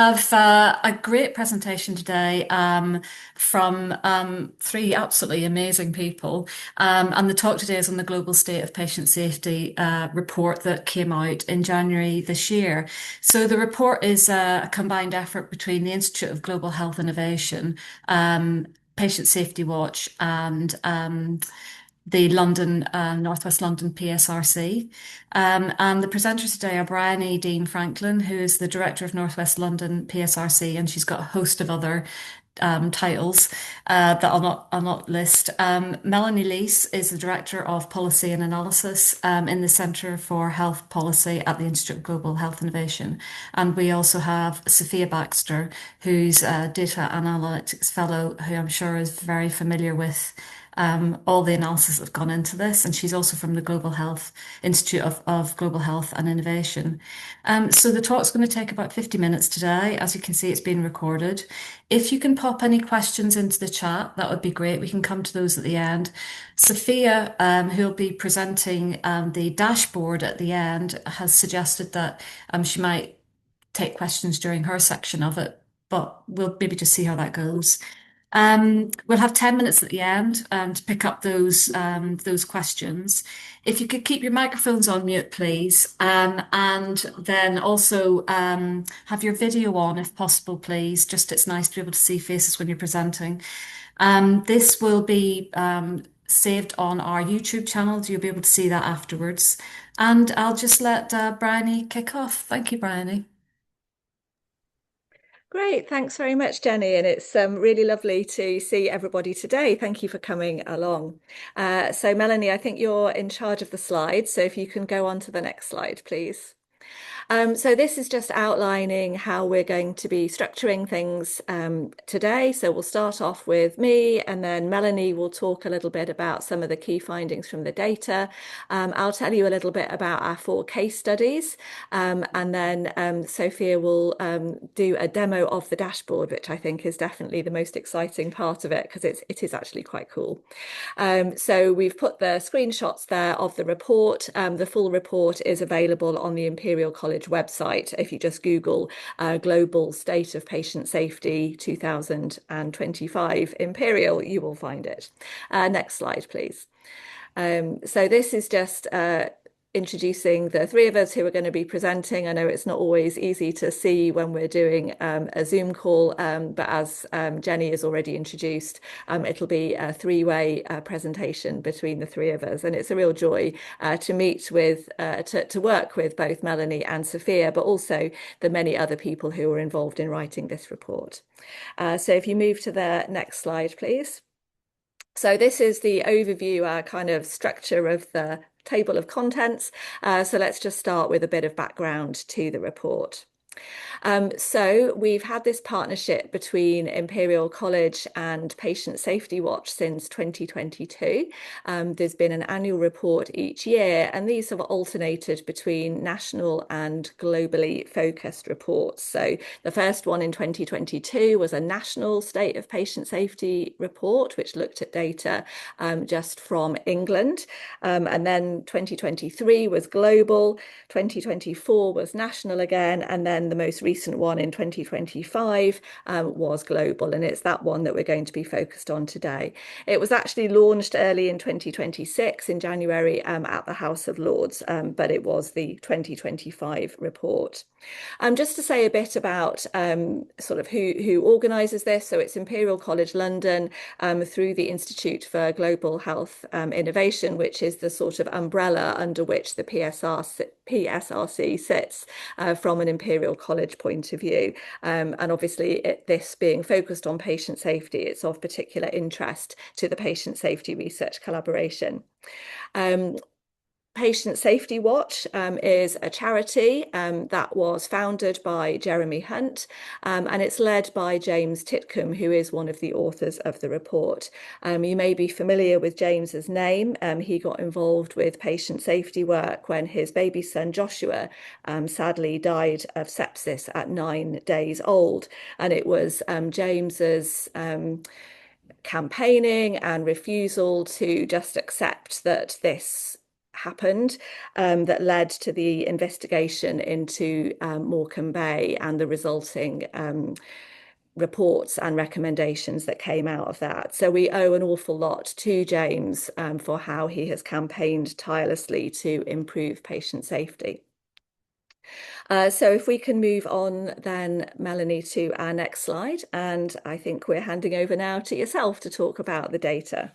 Have a great presentation today from three absolutely amazing people. And the talk today is on the Global State of Patient Safety report that came out in January this year. So the report is a combined effort between the Institute of Global Health Innovation, Patient Safety Watch, and the London, Northwest London PSRC. And the presenters today are Bryony Dean Franklin, who is the director of Northwest London PSRC, and she's got a host of other titles that I'll not list. Melanie Leis is the director of policy and analysis in the Centre for Health Policy at the Institute of Global Health Innovation, and we also have Sophia Baxter, who's a data analytics fellow, who I'm sure is very familiar with all the analysis that have gone into this, and she's also from the Global Health Institute of Global Health and Innovation. So the talk's going to take about 50 minutes today. As you can see, it's being recorded. If you can pop any questions into the chat, that would be great. We can come to those at the end. Sophia, who'll be presenting the dashboard at the end, has suggested that she might take questions during her section of it, but we'll maybe just see how that goes. We'll have 10 minutes at the end to pick up those questions. If you could keep your microphones on mute, please, and then also have your video on if possible, please. Just it's nice to be able to see faces when you're presenting. This will be saved on our YouTube channel, so you'll be able to see that afterwards. And I'll just let Bryony kick off. Thank you, Bryony. Great, thanks very much, Jenny. And it's really lovely to see everybody today. Thank you for coming along. So Melanie, I think you're in charge of the slides. So if you can go on to the next slide, please. So this is just outlining how we're going to be structuring things today. So we'll start off with me, and then Melanie will talk a little bit about some of the key findings from the data. I'll tell you a little bit about our 4 case studies, and then Sophia will do a demo of the dashboard, which I think is definitely the most exciting part of it, because it is actually quite cool. So we've put the screenshots there of the report. The full report is available on the Imperial College website. If you just Google Global State of Patient Safety 2025 Imperial, you will find it. Next slide, please. So this is just introducing the 3 of us who are going to be presenting. I know it's not always easy to see when we're doing a Zoom call, but as Jenny has already introduced, it'll be a 3-way presentation between the 3 of us. And it's a real joy to meet with, to work with both Melanie and Sophia, but also the many other people who were involved in writing this report. So if you move to the next slide, please. So this is the overview, kind of structure of the table of contents. So let's just start with a bit of background to the report. So we've had this partnership between Imperial College and Patient Safety Watch since 2022. There's been an annual report each year, and these have alternated between national and globally focused reports. So the first one in 2022 was a national state of patient safety report, which looked at data just from England. And then 2023 was global, 2024 was national again, and then the most recent one in 2025 was global, and it's that one that we're going to be focused on today. It was actually launched early in 2026 in January at the House of Lords, but it was the 2025 report. Just to say a bit about sort of who organises this. So it's Imperial College London through the Institute for Global Health Innovation, which is the sort of umbrella under which the PSRC sits from an Imperial College point of view. And obviously this being focused on patient safety, it's of particular interest to the Patient Safety Research Collaboration. Patient Safety Watch is a charity that was founded by Jeremy Hunt, and it's led by James Titcombe, who is one of the authors of the report. You may be familiar with James's name. He got involved with patient safety work when his baby son Joshua sadly died of sepsis at 9 days old, and it was James's campaigning and refusal to just accept that this happened that led to the investigation into Morecambe Bay and the resulting reports and recommendations that came out of that. So we owe an awful lot to James for how he has campaigned tirelessly to improve patient safety. So if we can move on then, Melanie, to our next slide. And I think we're handing over now to yourself to talk about the data.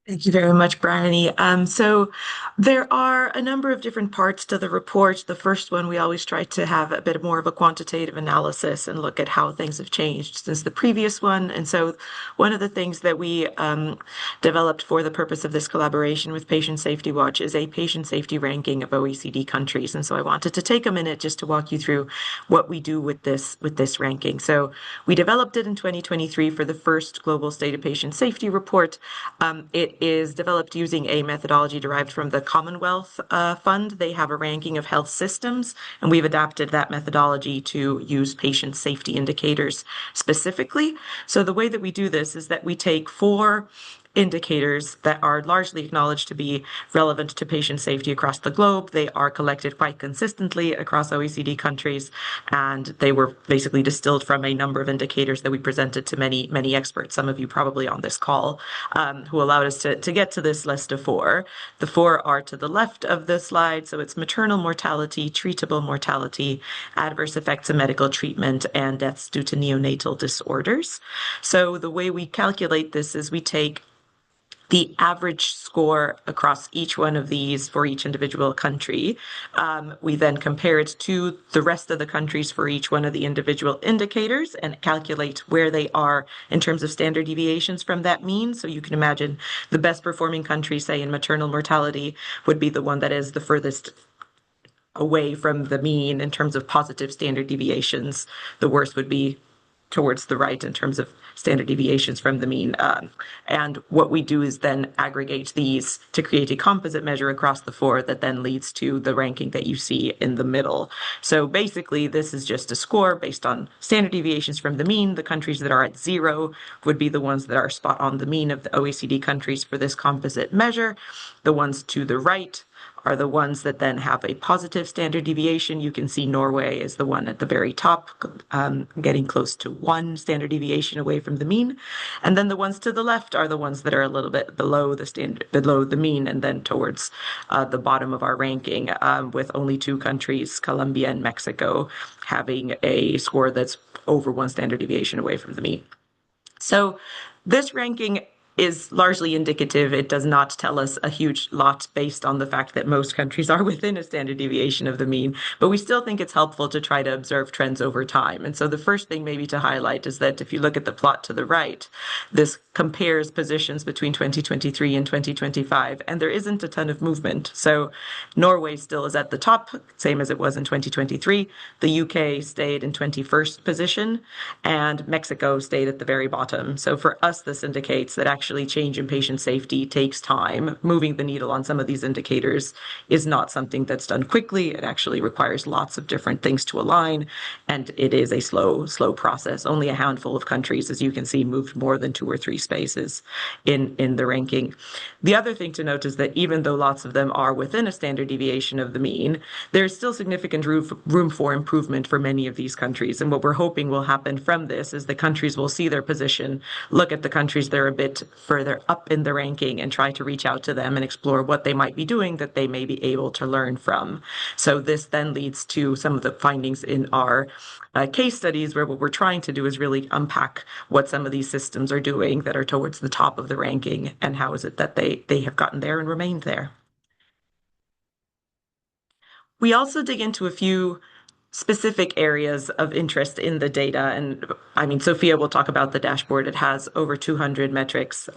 Thank you very much, Bryony. So there are a number of different parts to the report. The first one, we always try to have a bit more of a quantitative analysis and look at how things have changed since the previous one. And so one of the things that we developed for the purpose of this collaboration with Patient Safety Watch is a patient safety ranking of OECD countries. And so I wanted to take a minute just to walk you through what we do with this ranking. So we developed it in 2023 for the first Global State of Patient Safety report. It is developed using a methodology derived from the Commonwealth Fund. They have a ranking of health systems, and we've adapted that methodology to use patient safety indicators specifically. So the way that we do this is that we take 4 indicators that are largely acknowledged to be relevant to patient safety across the globe. They are collected quite consistently across OECD countries, and they were basically distilled from a number of indicators that we presented to many experts, some of you probably on this call, who allowed us to get to this list of 4. The 4 are to the left of the slide, so it's maternal mortality, treatable mortality, adverse effects of medical treatment, and deaths due to neonatal disorders. So the way we calculate this is we take the average score across each one of these for each individual country. We then compare it to the rest of the countries for each one of the individual indicators and calculate where they are in terms of standard deviations from that mean. So you can imagine the best performing country, say in maternal mortality, would be the one that is the furthest away from the mean in terms of positive standard deviations. The worst would be towards the right in terms of standard deviations from the mean. And what we do is then aggregate these to create a composite measure across the 4 that then leads to the ranking that you see in the middle. So basically, this is just a score based on standard deviations from the mean. The countries that are at 0 would be the ones that are spot on the mean of the OECD countries for this composite measure. The ones to the right are the ones that then have a positive standard deviation. You can see Norway is the one at the very top, getting close to 1 standard deviation away from the mean. And then the ones to the left are the ones that are a little bit below the mean, and then towards the bottom of our ranking, with only 2 countries, Colombia and Mexico, having a score that's over 1 standard deviation away from the mean. So this ranking is largely indicative. It does not tell us a huge lot based on the fact that most countries are within a standard deviation of the mean, but we still think it's helpful to try to observe trends over time. And so the first thing maybe to highlight is that if you look at the plot to the right, this compares positions between 2023 and 2025, and there isn't a ton of movement. So Norway still is at the top, same as it was in 2023. The UK stayed in 21st position, and Mexico stayed at the very bottom. So for us, this indicates that actually change in patient safety takes time. Moving the needle on some of these indicators is not something that's done quickly. It actually requires lots of different things to align, and it is a slow process. Only a handful of countries, as you can see, moved more than 2 or 3 spaces in the ranking. The other thing to note is that even though lots of them are within a standard deviation of the mean, there's still significant room for improvement for many of these countries. And what we're hoping will happen from this is the countries will see their position, look at the countries that are a bit further up in the ranking and try to reach out to them and explore what they might be doing that they may be able to learn from. So this then leads to some of the findings in our case studies, where what we're trying to do is really unpack what some of these systems are doing that are towards the top of the ranking, and how is it that they have gotten there and remained there. We also dig into a few specific areas of interest in the data. And I mean, Sophia will talk about the dashboard. It has over 200 metrics.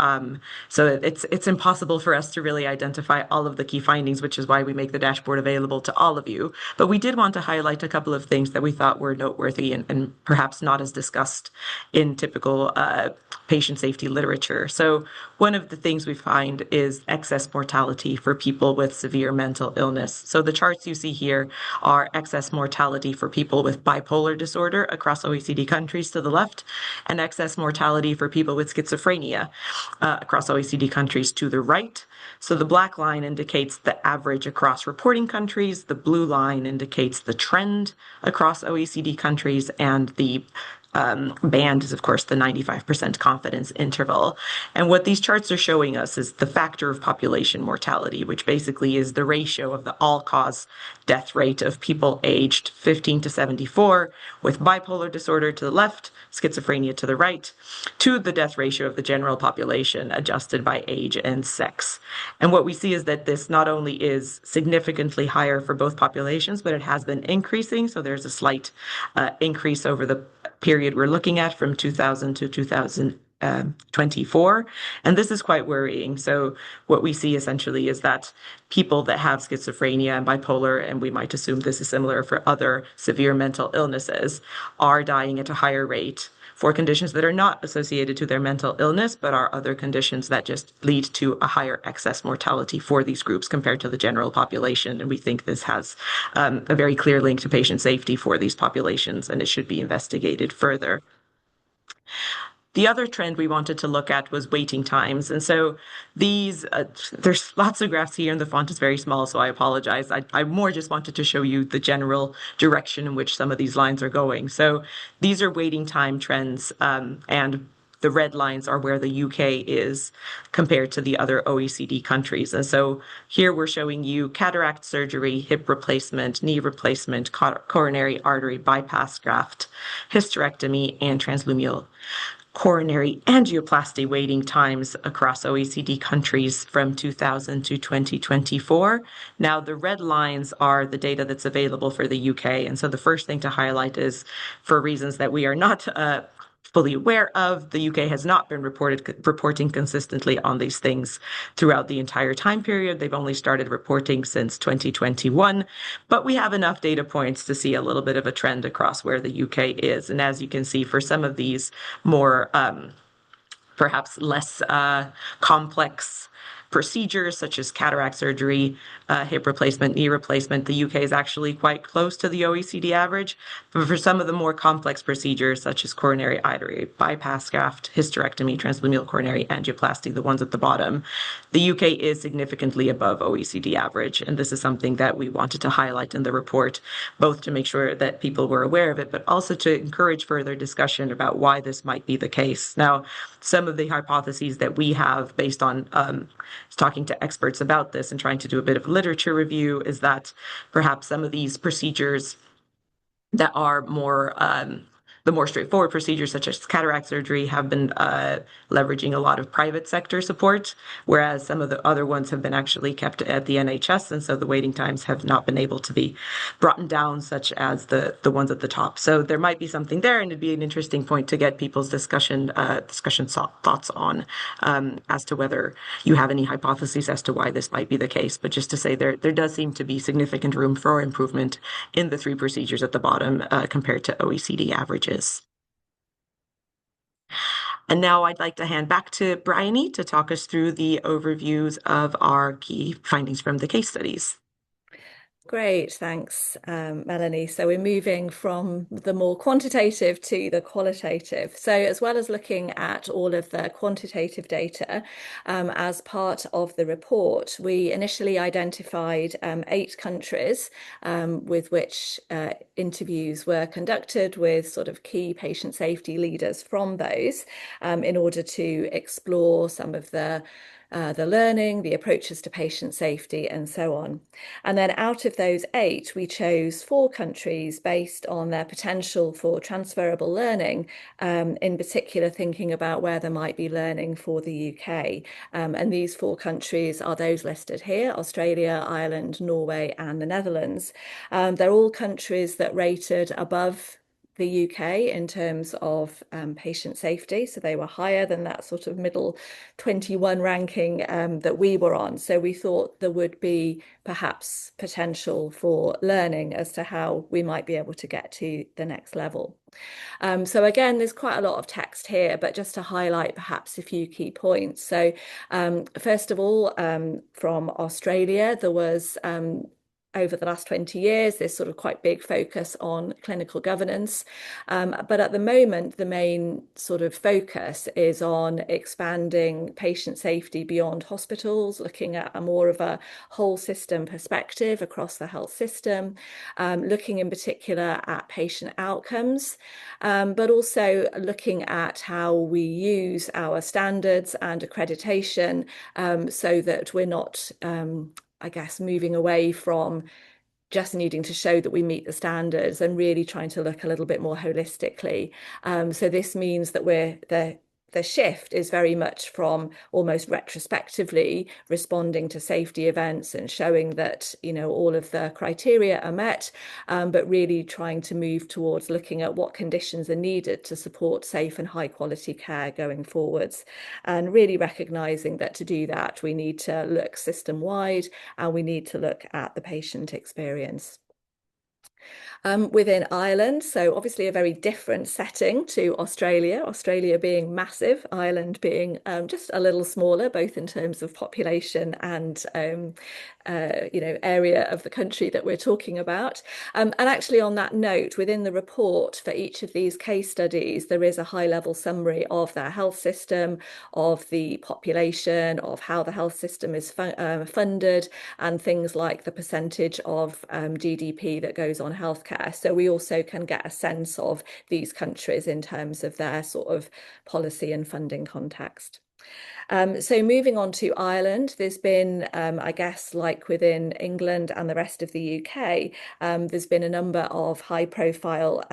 So it's impossible for us to really identify all of the key findings, which is why we make the dashboard available to all of you. But we did want to highlight a couple of things that we thought were noteworthy and perhaps not as discussed in typical patient safety literature. So one of the things we find is excess mortality for people with severe mental illness. So the charts you see here are excess mortality mortality for people with bipolar disorder across OECD countries to the left, and excess mortality for people with schizophrenia across OECD countries to the right. So the black line indicates the average across reporting countries, the blue line indicates the trend across OECD countries, and the band is, of course, the 95% confidence interval. And what these charts are showing us is the factor of population mortality, which basically is the ratio of the all-cause death rate of people aged 15 to 74 with bipolar disorder to the left, schizophrenia to the right, to the death ratio of the general population adjusted by age and sex. And what we see is that this not only is significantly higher for both populations, but it has been increasing. So there's a slight increase over the period we're looking at from 2000 to 2024. And this is quite worrying. So what we see essentially is that people that have schizophrenia and bipolar, and we might assume this is similar for other severe mental illnesses, are dying at a higher rate for conditions that are not associated to their mental illness, but are other conditions that just lead to a higher excess mortality for these groups compared to the general population. And we think this has a very clear link to patient safety for these populations, and it should be investigated further. The other trend we wanted to look at was waiting times. And so these, there's lots of graphs here and the font is very small, so I apologize. I more just wanted to show you the general direction in which some of these lines are going. So these are waiting time trends, and the red lines are where the UK is compared to the other OECD countries. And so here we're showing you cataract surgery, hip replacement, knee replacement, coronary artery bypass graft, hysterectomy, and transluminal coronary angioplasty waiting times across OECD countries from 2000 to 2024. Now, the red lines are the data that's available for the UK. And so the first thing to highlight is, for reasons that we are not fully aware of, the UK has not been reporting consistently on these things throughout the entire time period. They've only started reporting since 2021, but we have enough data points to see a little bit of a trend across where the UK is. And as you can see, for some of these more perhaps less complex procedures such as cataract surgery, hip replacement, knee replacement, the UK is actually quite close to the OECD average. But for some of the more complex procedures such as coronary artery bypass graft, hysterectomy, transluminal coronary angioplasty, the ones at the bottom, the UK is significantly above OECD average. And this is something that we wanted to highlight in the report, both to make sure that people were aware of it, but also to encourage further discussion about why this might be the case. Now, some of the hypotheses that we have based on talking to experts about this and trying to do a bit of literature review is that perhaps some of these procedures that are more the more straightforward procedures, such as cataract surgery, have been leveraging a lot of private sector support, whereas some of the other ones have been actually kept at the NHS, and so the waiting times have not been able to be brought down, such as the ones at the top. So there might be something there, and it'd be an interesting point to get people's discussion thoughts on as to whether you have any hypotheses as to why this might be the case. But just to say, there does seem to be significant room for improvement in the three procedures at the bottom compared to OECD averages. And now I'd like to hand back to Bryony to talk us through the overviews of our key findings from the case studies. Great, thanks, Melanie. So we're moving from the more quantitative to the qualitative. So as well as looking at all of the quantitative data as part of the report, we initially identified 8 countries with which interviews were conducted with sort of key patient safety leaders from those in order to explore some of the learning, the approaches to patient safety, and so on. And then out of those 8, we chose 4 countries based on their potential for transferable learning, in particular thinking about where there might be learning for the UK. And these 4 countries are those listed here: Australia, Ireland, Norway, and the Netherlands. They're all countries that rated above the UK in terms of patient safety. So they were higher than that sort of middle 21 ranking that we were on. So we thought there would be perhaps potential for learning as to how we might be able to get to the next level. So again, there's quite a lot of text here, but just to highlight perhaps a few key points. So first of all, from Australia, there was over the last 20 years, there's sort of quite big focus on clinical governance. But at the moment, the main sort of focus is on expanding patient safety beyond hospitals, looking at a more of a whole system perspective across the health system, looking in particular at patient outcomes, but also looking at how we use our standards and accreditation so that we're not I guess, moving away from just needing to show that we meet the standards and really trying to look a little bit more holistically. So this means that the shift is very much from almost retrospectively responding to safety events and showing that, you know, all of the criteria are met, but really trying to move towards looking at what conditions are needed to support safe and high quality care going forwards. And really recognizing that to do that, we need to look system wide and we need to look at the patient experience. Within Ireland, so obviously a very different setting to Australia, Australia being massive, Ireland being just a little smaller, both in terms of population and you know, area of the country that we're talking about. And actually on that note, within the report for each of these case studies, there is a high-level summary of their health system, of the population, of how the health system is funded, and things like the percentage of GDP that goes on healthcare. So we also can get a sense of these countries in terms of their sort of policy and funding context. So moving on to Ireland, there's been, I guess, like within England and the rest of the UK, there's been a number of high-profile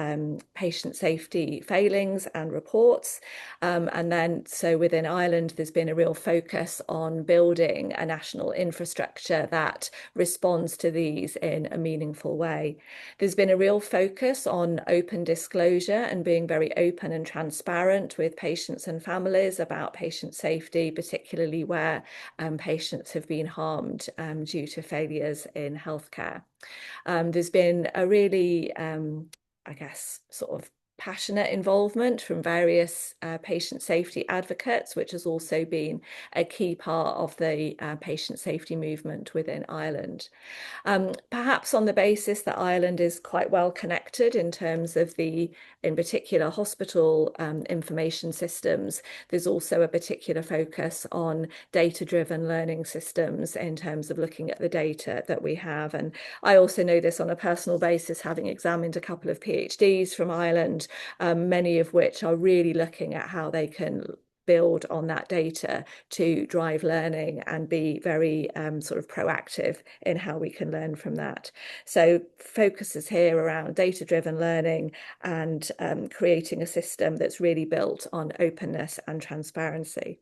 patient safety failings and reports. And then, so within Ireland, there's been a real focus on building a national infrastructure that responds to these in a meaningful way. There's been a real focus on open disclosure and being very open and transparent with patients and families about patient safety, particularly where patients have been harmed due to failures in healthcare. There's been a really, I guess, sort of passionate involvement from various patient safety advocates, which has also been a key part of the patient safety movement within Ireland. Perhaps on the basis that Ireland is quite well connected in terms of the, in particular, hospital information systems, there's also a particular focus on data-driven learning systems in terms of looking at the data that we have. And I also know this on a personal basis, having examined a couple of PhDs from Ireland, many of which are really looking at how they can build on that data to drive learning and be very sort of proactive in how we can learn from that. So focuses here around data-driven learning and creating a system that's really built on openness and transparency.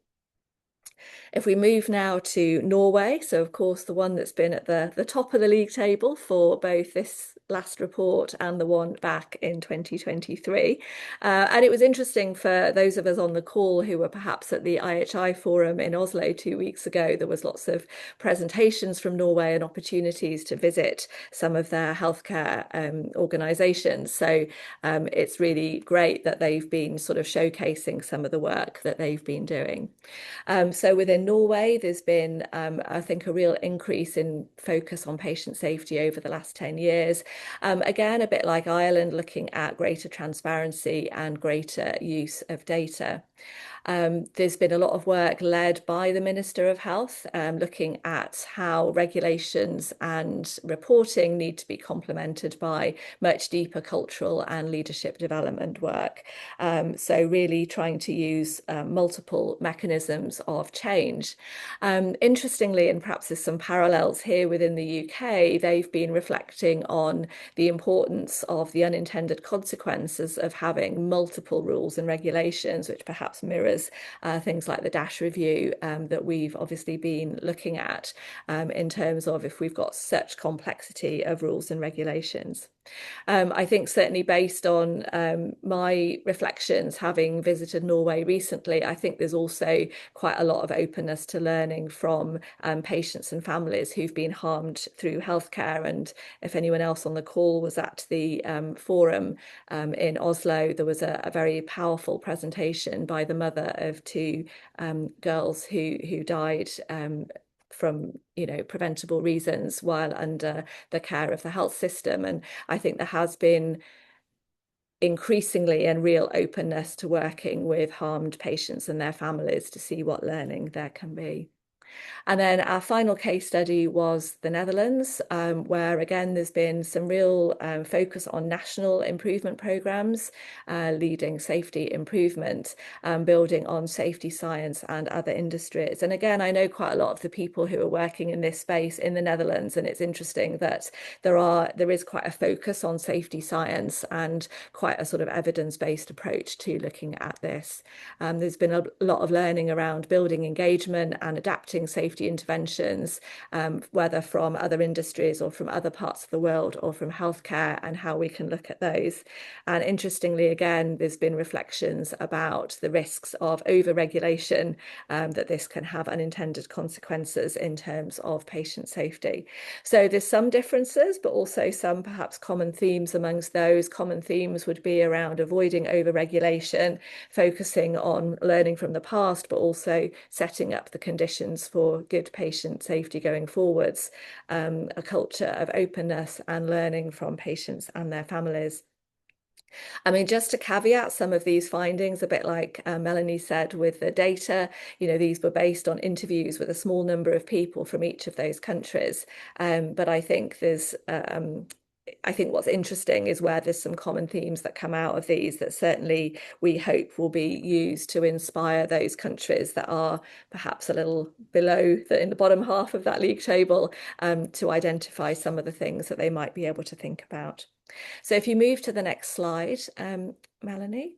If we move now to Norway, so of course the one that's been at the top of the league table for both this last report and the one back in 2023. And it was interesting for those of us on the call who were perhaps at the IHI forum in Oslo 2 weeks ago. There was lots of presentations from Norway and opportunities to visit some of their healthcare organisations. So it's really great that they've been sort of showcasing some of the work that they've been doing. So within Norway, there's been, I think, a real increase in focus on patient safety over the last 10 years. Again, a bit like Ireland, looking at greater transparency and greater use of data. There's been a lot of work led by the Minister of Health, looking at how regulations and reporting need to be complemented by much deeper cultural and leadership development work. So really trying to use multiple mechanisms of change. Interestingly, and perhaps there's some parallels here within the UK, they've been reflecting on the importance of the unintended consequences of having multiple rules and regulations, which perhaps mirrors things like the DASH review that we've obviously been looking at in terms of if we've got such complexity of rules and regulations. I think certainly based on my reflections, having visited Norway recently, I think there's also quite a lot of openness to learning from patients and families who've been harmed through healthcare. And if anyone else on the call was at the forum in Oslo, there was a very powerful presentation by the mother of two girls who died from preventable reasons while under the care of the health system. And I think there has been increasingly and real openness to working with harmed patients and their families to see what learning there can be. And then our final case study was the Netherlands, where again, there's been some real focus on national improvement programs, leading safety improvement, building on safety science and other industries. And again, I know quite a lot of the people who are working in this space in the Netherlands, and it's interesting that there is quite a focus on safety science and quite a sort of evidence-based approach to looking at this. There's been a lot of learning around building engagement and adapting safety interventions, whether from other industries or from other parts of the world or from healthcare, and how we can look at those. And interestingly, again, there's been reflections about the risks of over-regulation, that this can have unintended consequences in terms of patient safety. So there's some differences, but also some perhaps common themes amongst those. Common themes would be around avoiding over-regulation, focusing on learning from the past, but also setting up the conditions for good patient safety going forwards, a culture of openness and learning from patients and their families. I mean, just to caveat some of these findings, a bit like Melanie said with the data, these were based on interviews with a small number of people from each of those countries. But I think what's interesting is where there's some common themes that come out of these that certainly we hope will be used to inspire those countries that are perhaps a little below in the bottom half of that league table, to identify some of the things that they might be able to think about. So if you move to the next slide, Melanie.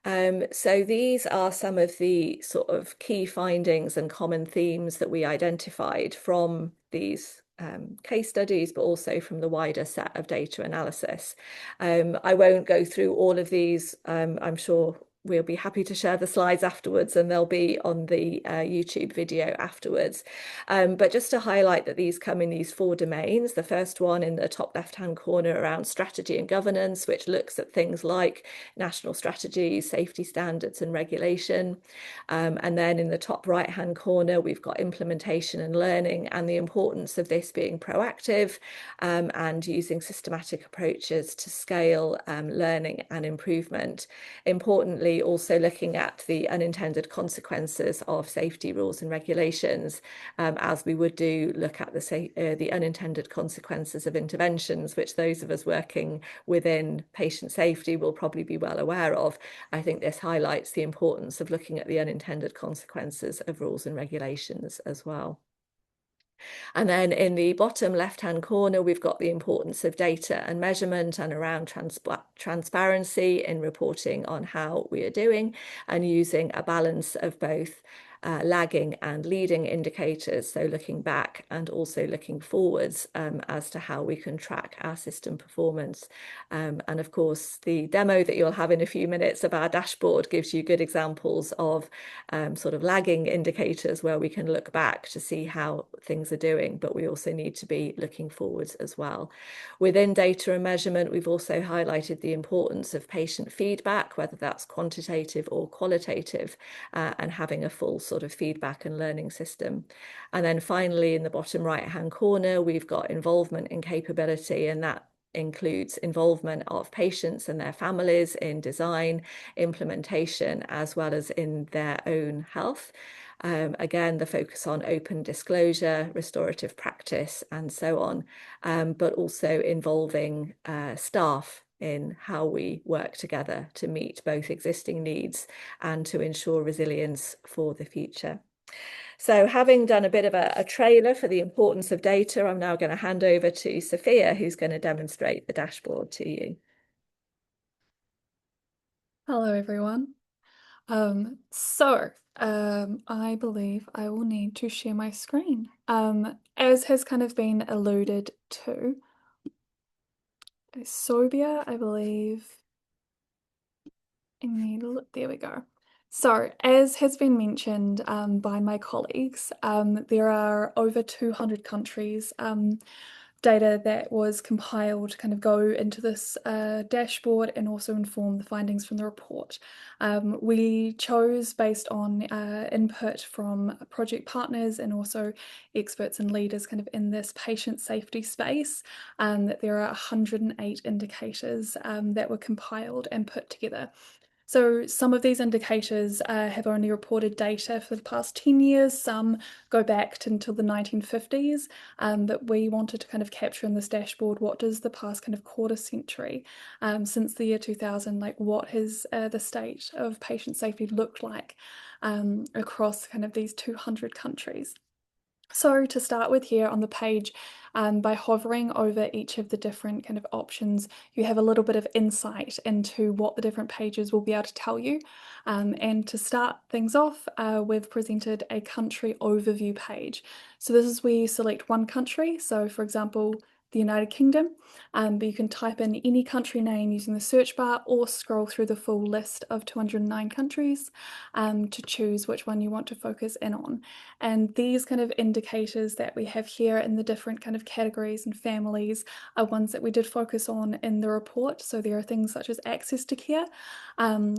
So these are some of the sort of key findings and common themes that we identified from these case studies, but also from the wider set of data analysis. I won't go through all of these. I'm sure we'll be happy to share the slides afterwards, and they'll be on the YouTube video afterwards. But just to highlight that these come in these 4 domains. The first one in the top left-hand corner around strategy and governance, which looks at things like national strategies, safety standards and regulation. And then in the top right-hand corner, we've got implementation and learning, and the importance of this being proactive, and using systematic approaches to scale learning and improvement. Importantly, also looking at the unintended consequences of safety rules and regulations, as we would do look at the unintended consequences of interventions, which those of us working within patient safety will probably be well aware of. I think this highlights the importance of looking at the unintended consequences of rules and regulations as well. And then in the bottom left-hand corner, we've got the importance of data and measurement and around transparency in reporting on how we are doing, and using a balance of both lagging and leading indicators, so looking back and also looking forwards, as to how we can track our system performance. And of course, the demo that you'll have in a few minutes of our dashboard gives you good examples of sort of lagging indicators where we can look back to see how things are doing, but we also need to be looking forwards as well. Within data and measurement, we've also highlighted the importance of patient feedback, whether that's quantitative or qualitative, and having a full sort of feedback and learning system. And then finally, in the bottom right-hand corner, we've got involvement and capability, and that includes involvement of patients and their families in design, implementation, as well as in their own health. Again, the focus on open disclosure, restorative practice, and so on, but also involving staff in how we work together to meet both existing needs and to ensure resilience for the future. So having done a bit of a trailer for the importance of data, I'm now going to hand over to Sophia, who's going to demonstrate the dashboard to you. Hello, everyone. I believe I will need to share my screen. As has kind of been alluded to, Sophia, I believe. There we go. So, as has been mentioned by my colleagues, there are over 200 countries data that was compiled to kind of go into this dashboard and also inform the findings from the report. We chose based on input from project partners and also experts and leaders kind of in this patient safety space, that there are 108 indicators that were compiled and put together. So some of these indicators have only reported data for the past 10 years, some go back until the 1950s, but we wanted to kind of capture in this dashboard what does the past kind of quarter century, since the year 2000, like what has the state of patient safety looked like across kind of these 200 countries. So to start with here on the page, by hovering over each of the different kind of options, you have a little bit of insight into what the different pages will be able to tell you. And to start things off, we've presented a country overview page. So this is where you select one country. So for example, the United Kingdom, but you can type in any country name using the search bar or scroll through the full list of 209 countries to choose which one you want to focus in on. And these kind of indicators that we have here in the different kind of categories and families are ones that we did focus on in the report. So there are things such as access to care,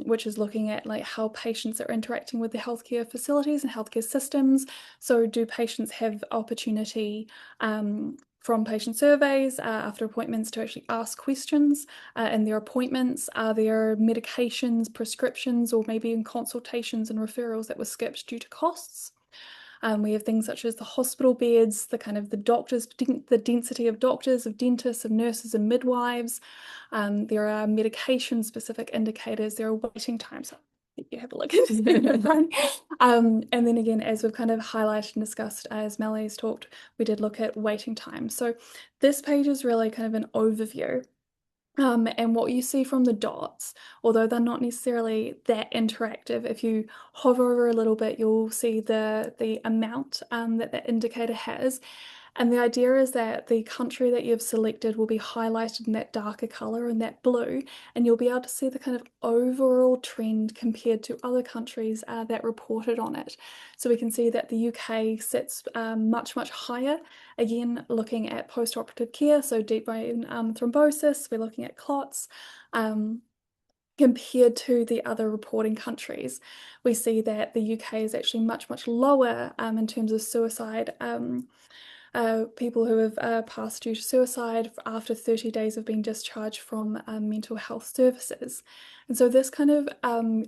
which is looking at like how patients are interacting with the healthcare facilities and healthcare systems. So do patients have opportunity from patient surveys after appointments to actually ask questions in their appointments? Are there medications, prescriptions, or maybe in consultations and referrals that were skipped due to costs? We have things such as the hospital beds, the kind of the doctors, the density of doctors, of dentists, of nurses and midwives. There are medication-specific indicators. There are waiting times. You have a look at it. And then again, as we've kind of highlighted and discussed, as Melanie's talked, we did look at waiting time. So this page is really kind of an overview. And what you see from the dots, although they're not necessarily that interactive, if you hover over a little bit, you'll see the amount that that indicator has. And the idea is that the country that you've selected will be highlighted in that darker color and that blue, and you'll be able to see the kind of overall trend compared to other countries that reported on it. So we can see that the UK sits much, much higher. Again, looking at post-operative care, so deep vein thrombosis, we're looking at clots. Compared to the other reporting countries, we see that the UK is actually much, much lower in terms of suicide. People who have passed due to suicide after 30 days of being discharged from mental health services. And so this kind of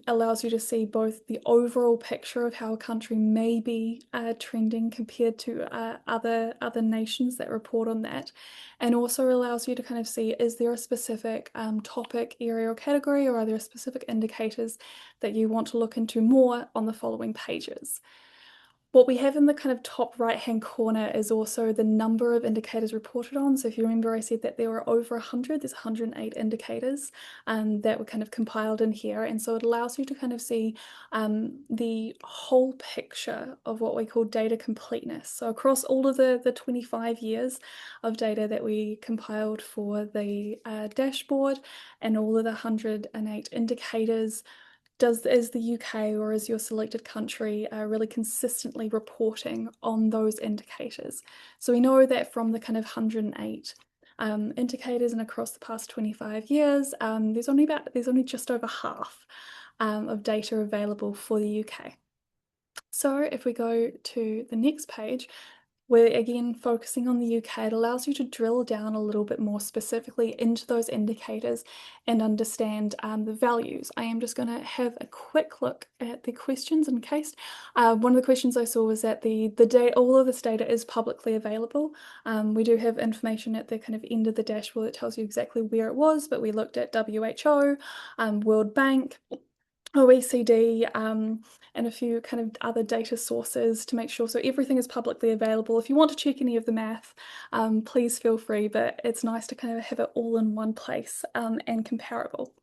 allows you to see both the overall picture of how a country may be trending compared to other nations that report on that, and also allows you to kind of see, is there a specific topic, area or category, or are there specific indicators that you want to look into more on the following pages. What we have in the kind of top right-hand corner is also the number of indicators reported on. So if you remember, I said that there were over 100, there's 108 indicators that were kind of compiled in here. And so it allows you to kind of see the whole picture of what we call data completeness. So across all of the 25 years of data that we compiled for the dashboard and all of the 108 indicators, is the UK or is your selected country really consistently reporting on those indicators? So we know that from the kind of 108 indicators and across the past 25 years, there's only just over half of data available for the UK. So if we go to the next page, we're again focusing on the UK. It allows you to drill down a little bit more specifically into those indicators and understand the values. I am just going to have a quick look at the questions in case. One of the questions I saw was that all of this data is publicly available. We do have information at the kind of end of the dashboard that tells you exactly where it was, but we looked at WHO, World Bank, OECD, and a few kind of other data sources to make sure. So everything is publicly available. If you want to check any of the math, please feel free, but it's nice to kind of have it all in one place and comparable.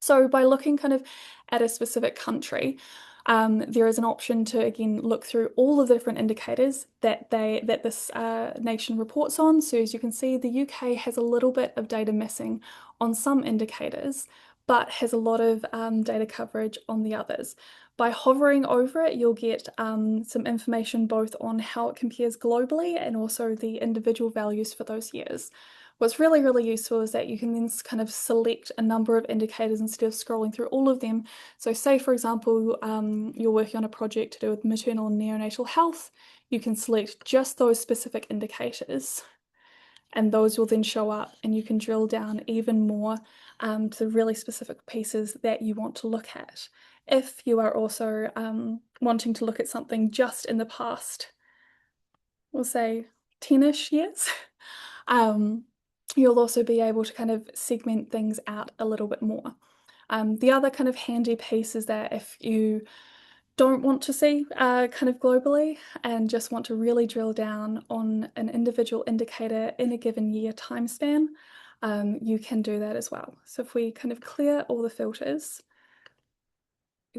So by looking kind of at a specific country, there is an option to again look through all of the different indicators that this nation reports on. So as you can see, the UK has a little bit of data missing on some indicators, but has a lot of data coverage on the others. By hovering over it, you'll get some information both on how it compares globally and also the individual values for those years. What's really, really useful is that you can then kind of select a number of indicators instead of scrolling through all of them. So say, for example, you're working on a project to do with maternal and neonatal health, you can select just those specific indicators, and those will then show up, and you can drill down even more to the really specific pieces that you want to look at. If you are also wanting to look at something just in the past, we'll say 10-ish years, you'll also be able to kind of segment things out a little bit more. The other kind of handy piece is that if you don't want to see kind of globally and just want to really drill down on an individual indicator in a given year time span, you can do that as well. So if we kind of clear all the filters,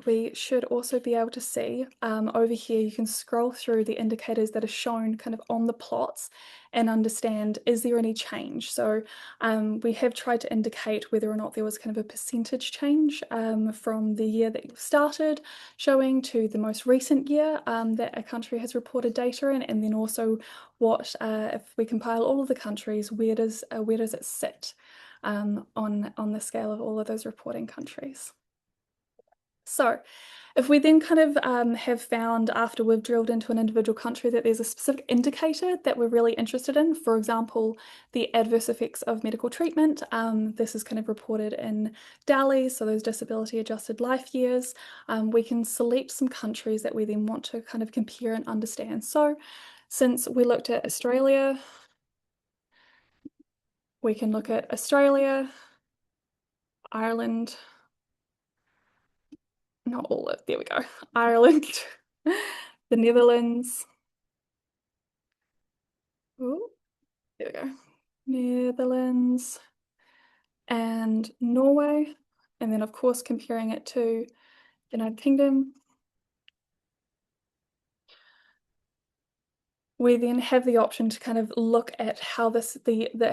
we should also be able to see over here, you can scroll through the indicators that are shown kind of on the plots and understand, is there any change? So we have tried to indicate whether or not there was kind of a percentage change from the year that you started showing to the most recent year that a country has reported data in, and then also what, if we compile all of the countries, where does it sit on the scale of all of those reporting countries? So if we then kind of have found after we've drilled into an individual country that there's a specific indicator that we're really interested in, for example, the adverse effects of medical treatment, this is kind of reported in DALY, so those disability adjusted life years, we can select some countries that we then want to kind of compare and understand. So since we looked at Australia, we can look at Australia, Ireland, not all of, there we go, Ireland, the Netherlands, ooh, there we go, Netherlands and Norway, and then of course comparing it to the United Kingdom. We then have the option to kind of look at how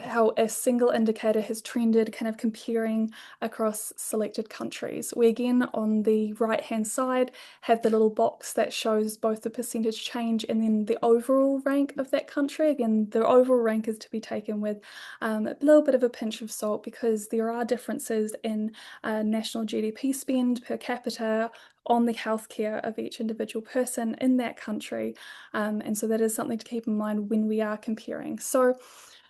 how a single indicator has trended, kind of comparing across selected countries. We again on the right-hand side have the little box that shows both the percentage change and then the overall rank of that country. Again, the overall rank is to be taken with a little bit of a pinch of salt because there are differences in national GDP spend per capita on the healthcare of each individual person in that country. And so that is something to keep in mind when we are comparing. So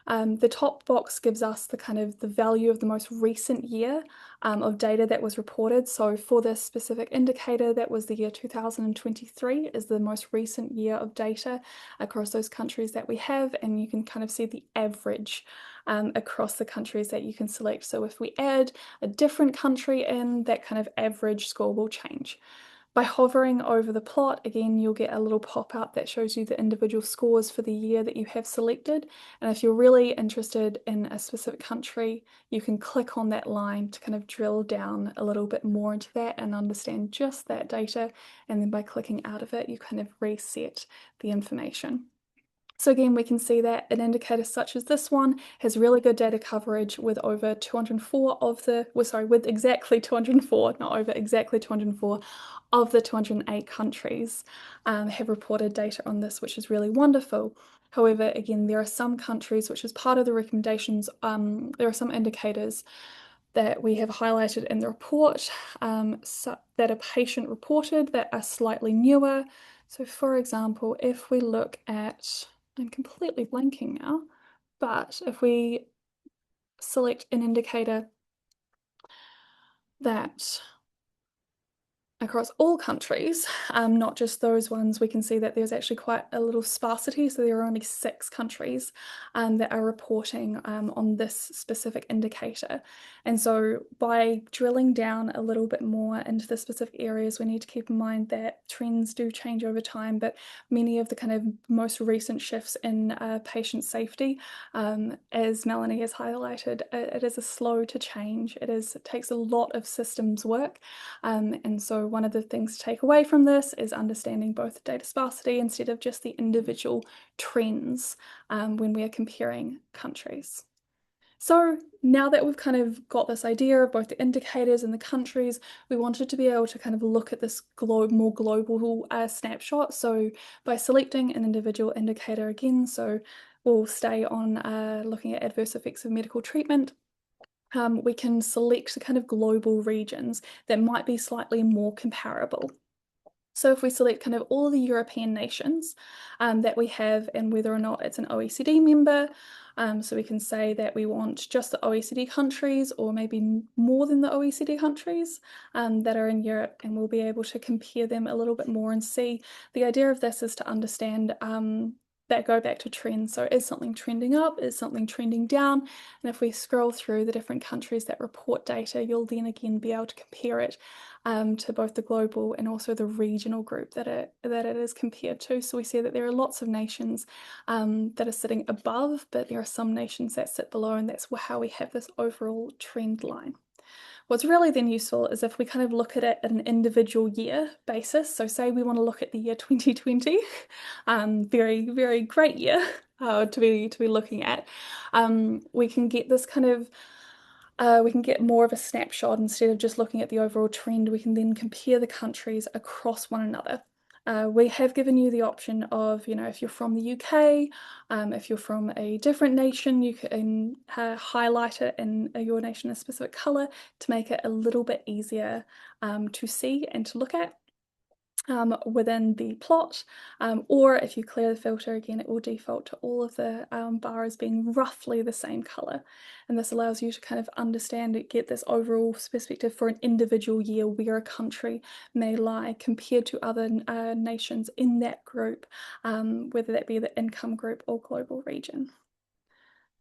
the top box gives us the kind of the value of the most recent year of data that was reported. So for this specific indicator, that was the year 2023 is the most recent year of data across those countries that we have. And you can kind of see the average across the countries that you can select. So if we add a different country in, that kind of average score will change. By hovering over the plot, again, you'll get a little pop-up that shows you the individual scores for the year that you have selected. And if you're really interested in a specific country, you can click on that line to kind of drill down a little bit more into that and understand just that data. And then by clicking out of it, you kind of reset the information. So again, we can see that an indicator such as this one has really good data coverage with over 204 of the, well, sorry, with exactly 204, not over, exactly 204 of the 208 countries have reported data on this, which is really wonderful. However, again, there are some countries, which is part of the recommendations, there are some indicators that we have highlighted in the report so that are patient reported that are slightly newer. So for example, if we look at, I'm completely blanking now, but if we select an indicator that across all countries, not just those ones, we can see that there's actually quite a little sparsity. So there are only 6 countries that are reporting on this specific indicator. And so by drilling down a little bit more into the specific areas, we need to keep in mind that trends do change over time, but many of the kind of most recent shifts in patient safety, as Melanie has highlighted, it is a slow to change. It takes a lot of systems work. And so one of the things to take away from this is understanding both data sparsity instead of just the individual trends when we are comparing countries. So now that we've kind of got this idea of both the indicators and the countries, we wanted to be able to kind of look at this more global snapshot. So by selecting an individual indicator again, so we'll stay on looking at adverse effects of medical treatment. We can select the kind of global regions that might be slightly more comparable. So if we select kind of all the European nations that we have and whether or not it's an OECD member, so we can say that we want just the OECD countries or maybe more than the OECD countries that are in Europe, and we'll be able to compare them a little bit more and see. The idea of this is to understand that go back to trends. So is something trending up? Is something trending down? And if we scroll through the different countries that report data, you'll then again be able to compare it to both the global and also the regional group that it is compared to. So we see that there are lots of nations that are sitting above, but there are some nations that sit below, and that's how we have this overall trend line. What's really then useful is if we kind of look at it at an individual year basis. So say we want to look at the year 2020, very, very great year to be looking at. We can get this kind of we can get more of a snapshot instead of just looking at the overall trend. We can then compare the countries across one another. We have given you the option of, if you're from the UK, if you're from a different nation, you can highlight it in your nation a specific colour to make it a little bit easier to see and to look at within the plot, or if you clear the filter again, it will default to all of the bars being roughly the same colour. And this allows you to kind of understand it, get this overall perspective for an individual year where a country may lie compared to other nations in that group, whether that be the income group or global region.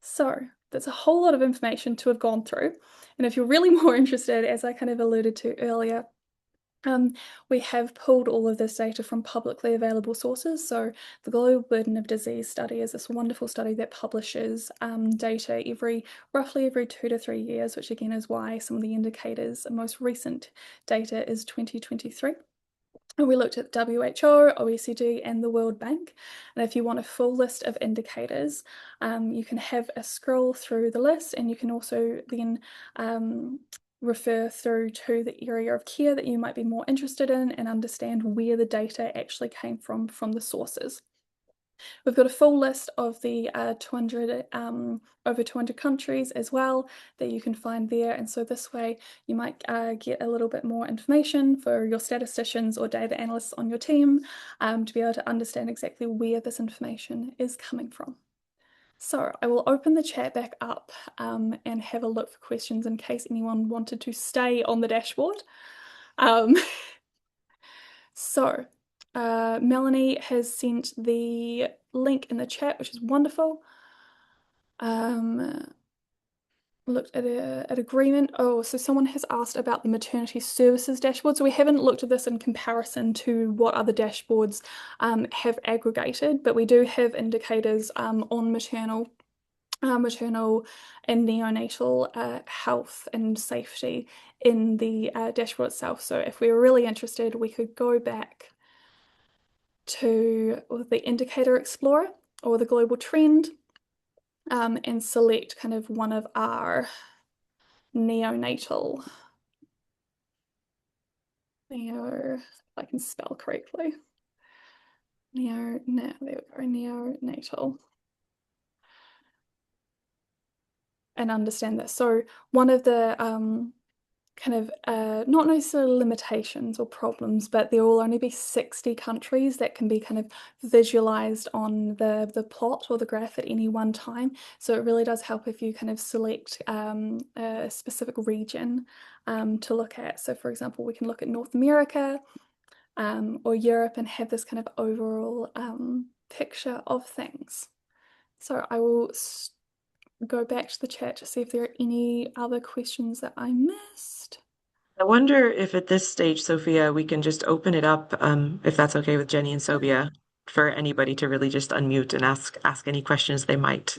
So that's a whole lot of information to have gone through. And if you're really more interested, as I kind of alluded to earlier, we have pulled all of this data from publicly available sources. So the Global Burden of Disease study is this wonderful study that publishes data roughly every 2 to 3 years, which again is why some of the indicators, most recent data is 2023. And we looked at WHO, OECD, and the World Bank. And if you want a full list of indicators, you can have a scroll through the list, and you can also then refer through to the area of care that you might be more interested in and understand where the data actually came from the sources. We've got a full list of the over 200 countries as well that you can find there, and so this way you might get a little bit more information for your statisticians or data analysts on your team to be able to understand exactly where this information is coming from. So I will open the chat back up and have a look for questions in case anyone wanted to stay on the dashboard. So Melanie has sent the link in the chat, which is wonderful. Looked at agreement. Oh, so someone has asked about the maternity services dashboard. So we haven't looked at this in comparison to what other dashboards have aggregated, but we do have indicators on maternal and neonatal health and safety in the dashboard itself. So if we were really interested, we could go back to the indicator explorer or the global trend and select kind of one of our neonatal, if I can spell correctly, there we go, neonatal, and understand this. So one of the kind of not necessarily limitations or problems, but there will only be 60 countries that can be kind of visualized on the plot or the graph at any one time. So it really does help if you kind of select a specific region to look at. So for example, we can look at North America or Europe and have this kind of overall picture of things. So I will go back to the chat to see if there are any other questions that I missed. I wonder if at this stage, Sophia, we can just open it up, if that's okay with Jenny and Sophia, for anybody to really just unmute and ask any questions they might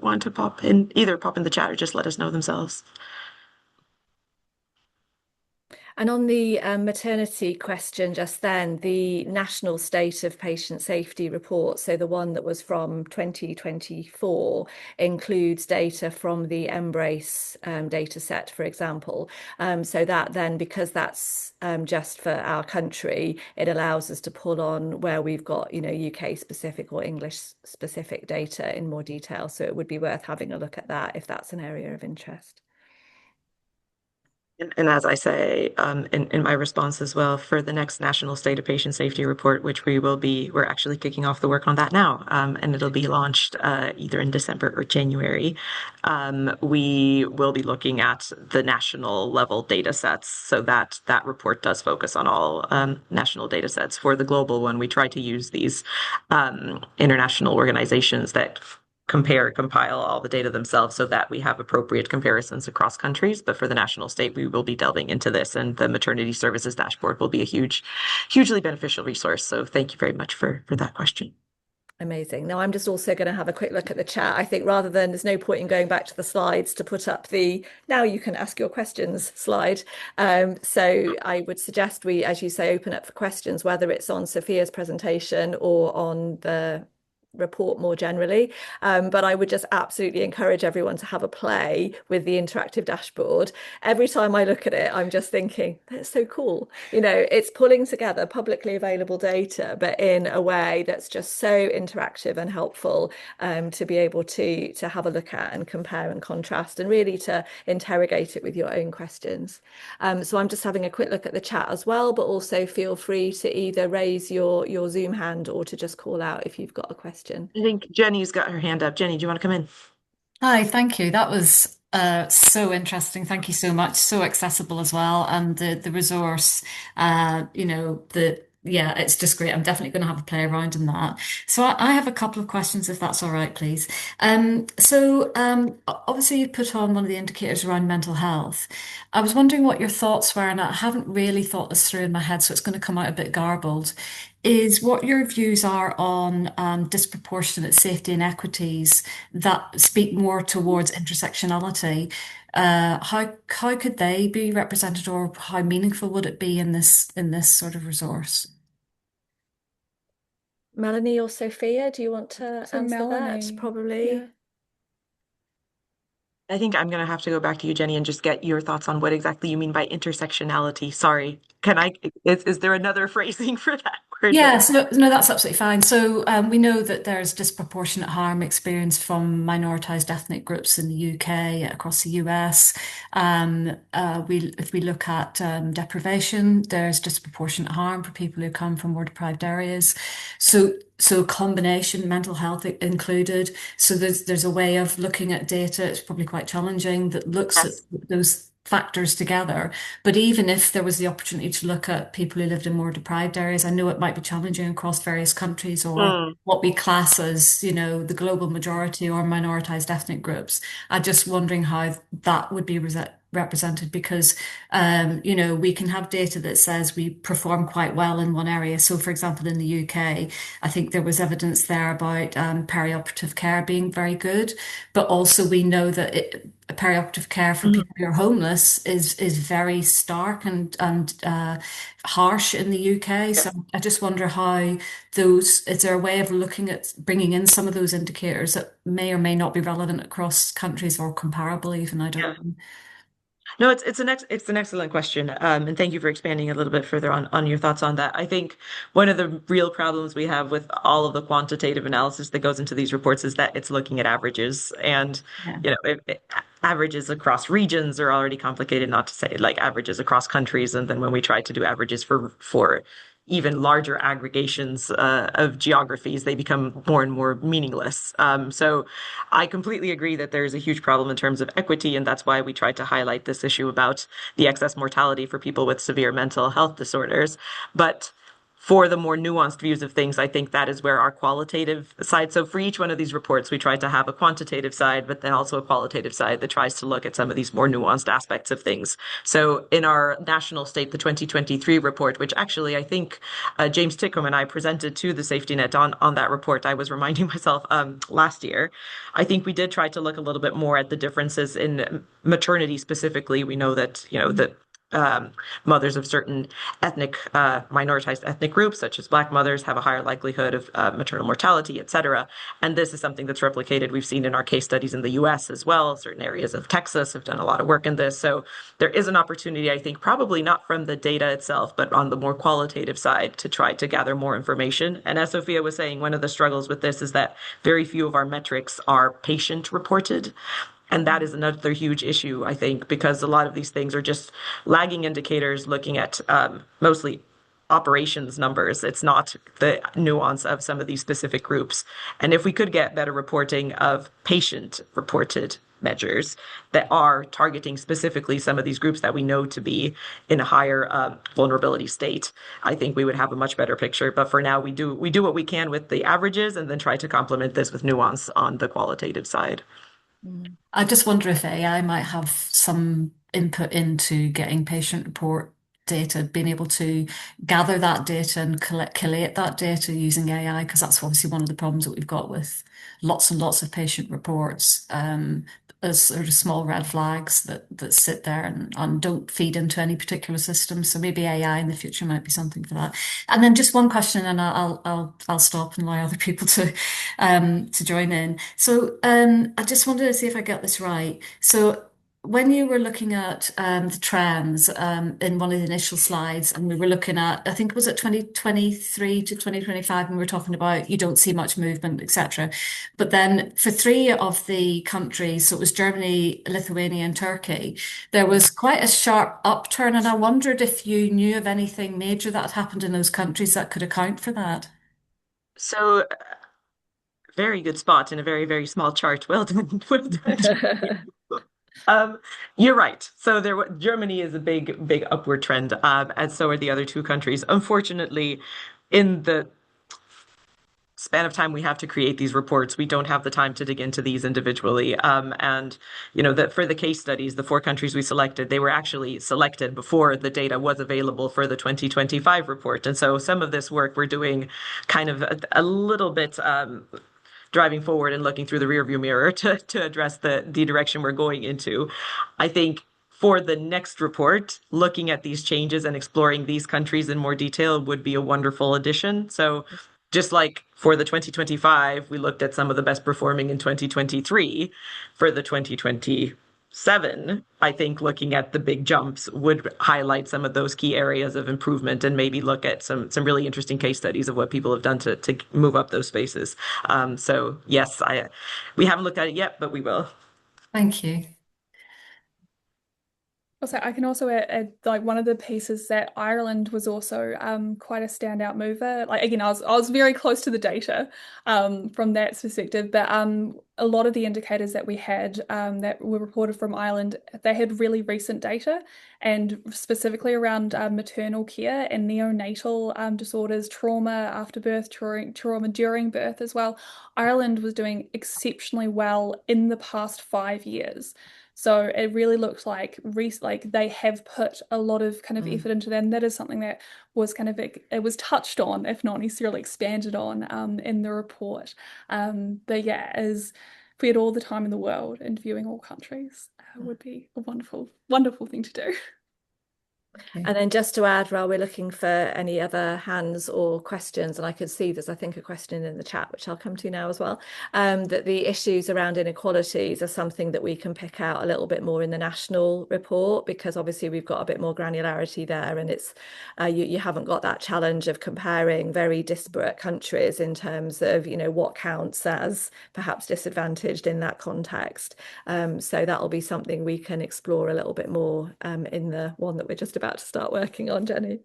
want to either pop in the chat or just let us know themselves. And on the maternity question just then, the National State of Patient Safety report, so the one that was from 2024, includes data from the Embrace data set, for example. So that then, because that's just for our country, it allows us to pull on where we've got, UK specific or English specific data in more detail. So it would be worth having a look at that if that's an area of interest. And as I say in my response as well, for the next National State of Patient Safety Report, which we're actually kicking off the work on that now, and it'll be launched either in December or January. We will be looking at the national level data sets, so that report does focus on all national data sets. For the global one, we try to use these international organizations that compile all the data themselves so that we have appropriate comparisons across countries. But for the national state, we will be delving into this, and the maternity services dashboard will be a hugely beneficial resource. So thank you very much for that question. Amazing. Now I'm just also going to have a quick look at the chat. I think rather than, there's no point in going back to the slides to put up the now you can ask your questions slide. So I would suggest we, as you say, open up for questions, whether it's on Sophia's presentation or on the report more generally. But I would just absolutely encourage everyone to have a play with the interactive dashboard. Every time I look at it, I'm just thinking, that's so cool. It's pulling together publicly available data, but in a way that's just so interactive and helpful to be able to have a look at and compare and contrast and really to interrogate it with your own questions. So I'm just having a quick look at the chat as well, but also feel free to either raise your Zoom hand or to just call out if you've got a question. I think Jenny's got her hand up. Jenny, do you want to come in? Hi, thank you. That was so interesting. Thank you so much. So accessible as well, and the resource, yeah, it's just great. I'm definitely going to have a play around in that. So I have a couple of questions, if that's all right, please. Obviously you put on one of the indicators around mental health. I was wondering what your thoughts were, and I haven't really thought this through in my head, so it's going to come out a bit garbled. Is what your views are on disproportionate safety inequities that speak more towards intersectionality. How could they be represented, or how meaningful would it be in this sort of resource? Melanie or Sophia, do you want to answer Melanie, that? Probably. yeah. I think I'm going to have to go back to you, Jenny, and just get your thoughts on what exactly you mean by intersectionality. Sorry. Is there another phrasing for that word? Yeah, so no, that's absolutely fine. So we know that there's disproportionate harm experienced from minoritized ethnic groups in the UK, across the US. If we look at deprivation, there's disproportionate harm for people who come from more deprived areas. So combination, mental health included. So there's a way of looking at data. It's probably quite challenging that looks at Yes. those factors together. But even if there was the opportunity to look at people who lived in more deprived areas, I know it might be challenging across various countries or Mm, what we class as, the global majority or minoritized ethnic groups. I'm just wondering how that would be represented because, we can have data that says we perform quite well in one area. So, for example, in the UK, I think there was evidence there about perioperative care being very good, but also we know that perioperative care for mm, people who are homeless is very stark and harsh in the UK. yeah. So I just wonder how is there a way of looking at bringing in some of those indicators that may or may not be relevant across countries or comparable even? I don't Yeah. know. No, it's an excellent question, and thank you for expanding a little bit further on your thoughts on that. I think one of the real problems we have with all of the quantitative analysis that goes into these reports is that it's looking at averages, and Yeah. averages across regions are already complicated, not to say like averages across countries, and then when we try to do averages for even larger aggregations of geographies, they become more and more meaningless. So I completely agree that there's a huge problem in terms of equity, and that's why we tried to highlight this issue about the excess mortality for people with severe mental health disorders. But for the more nuanced views of things, I think that is where our qualitative side. So for each one of these reports, we tried to have a quantitative side, but then also a qualitative side that tries to look at some of these more nuanced aspects of things. So in our national state, the 2023 report, which actually I think James Tickham and I presented to the SafetyNet on that report, I was reminding myself last year, I think we did try to look a little bit more at the differences in maternity specifically. We know that, mothers of certain ethnic, minoritized ethnic groups, such as Black mothers, have a higher likelihood of maternal mortality, et cetera. And this is something that's replicated. We've seen in our case studies in the US as well. Certain areas of Texas have done a lot of work in this. So there is an opportunity, I think, probably not from the data itself, but on the more qualitative side to try to gather more information. And as Sophia was saying, one of the struggles with this is that very few of our metrics are patient reported. And that is another huge issue, I think, because a lot of these things are just lagging indicators looking at mostly operations numbers. It's not the nuance of some of these specific groups. And if we could get better reporting of patient reported measures that are targeting specifically some of these groups that we know to be in a higher vulnerability state, I think we would have a much better picture. But for now, we do what we can with the averages and then try to complement this with nuance on the qualitative side. I just wonder if AI might have some input into getting patient report data, being able to gather that data and collate that data using AI, because that's obviously one of the problems that we've got with lots and lots of patient reports. As sort of small red flags that sit there and don't feed into any particular system. So maybe AI in the future might be something for that. And then just one question, and I'll stop and allow other people to join in. So I just wanted to see if I get this right. So when you were looking at the trends in one of the initial slides, and we were looking at, I think was it 2023 to 2025, and we were talking about you don't see much movement, etc. But then for three of the countries, so it was Germany, Lithuania, and Turkey, there was quite a sharp upturn, and I wondered if you knew of anything major that had happened in those countries that could account for that. So very good spot in a very, very small chart. Well done. Well done. You're right. So Germany is a big, big upward trend, and so are the other two countries. Unfortunately, in the span of time we have to create these reports, we don't have the time to dig into these individually. And that for the case studies, the four countries we selected, they were actually selected before the data was available for the 2025 report. And so some of this work we're doing kind of a little bit driving forward and looking through the rearview mirror to address the direction we're going into. I think for the next report, looking at these changes and exploring these countries in more detail would be a wonderful addition. So just like for the 2025, we looked at some of the best performing in 2023. For the 2027, I think looking at the big jumps would highlight some of those key areas of improvement and maybe look at some really interesting case studies of what people have done to move up those spaces. So yes, we haven't looked at it yet, but we will. Thank you. Also, I can also add like one of the pieces that Ireland was also quite a standout mover. Like again, I was very close to the data from that perspective, but a lot of the indicators that we had that were reported from Ireland, they had really recent data, and specifically around maternal care and neonatal disorders, trauma after birth, trauma during birth as well. Ireland was doing exceptionally well in the past 5 years. So it really looked like they have put a lot of kind of effort into that, and that is something that was kind of it was touched on, if not necessarily expanded on, in the report. But yeah, as if we had all the time in the world interviewing all countries, would be a wonderful, wonderful thing to do. And then just to add, while we're looking for any other hands or questions, and I can see there's, I think, a question in the chat, which I'll come to now as well, that the issues around inequalities are something that we can pick out a little bit more in the national report, because obviously we've got a bit more granularity there, and it's you haven't got that challenge of comparing very disparate countries in terms of, what counts as perhaps disadvantaged in that context. So that'll be something we can explore a little bit more in the one that we're just about to start working on, Jenny.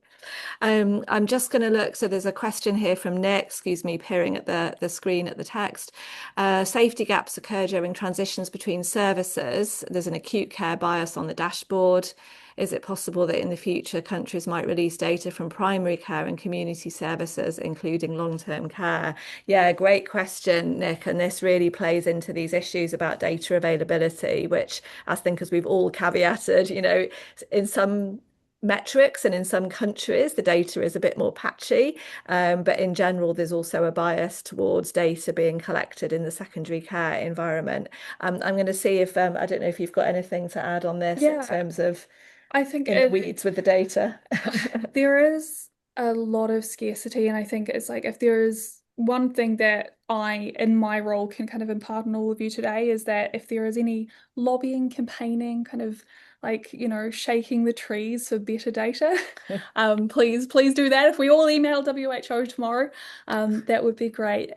I'm just going to look. So there's a question here from Nick, excuse me, peering at the screen at the text. Safety gaps occur during transitions between services. There's an acute care bias on the dashboard. Is it possible that in the future countries might release data from primary care and community services, including long-term care? Yeah, great question, Nick. And this really plays into these issues about data availability, which I think, as we've all caveated, in some metrics and in some countries the data is a bit more patchy, but in general there's also a bias towards data being collected in the secondary care environment. I'm going to see if I don't know if you've got anything to add on this in terms of I think in the weeds with the data. there is a lot of scarcity, and I think it's like if there is one thing that I, in my role, can kind of impart on all of you today is that if there is any lobbying, campaigning, kind of like, shaking the trees for better data, please do that. If we all email WHO tomorrow, that would be great.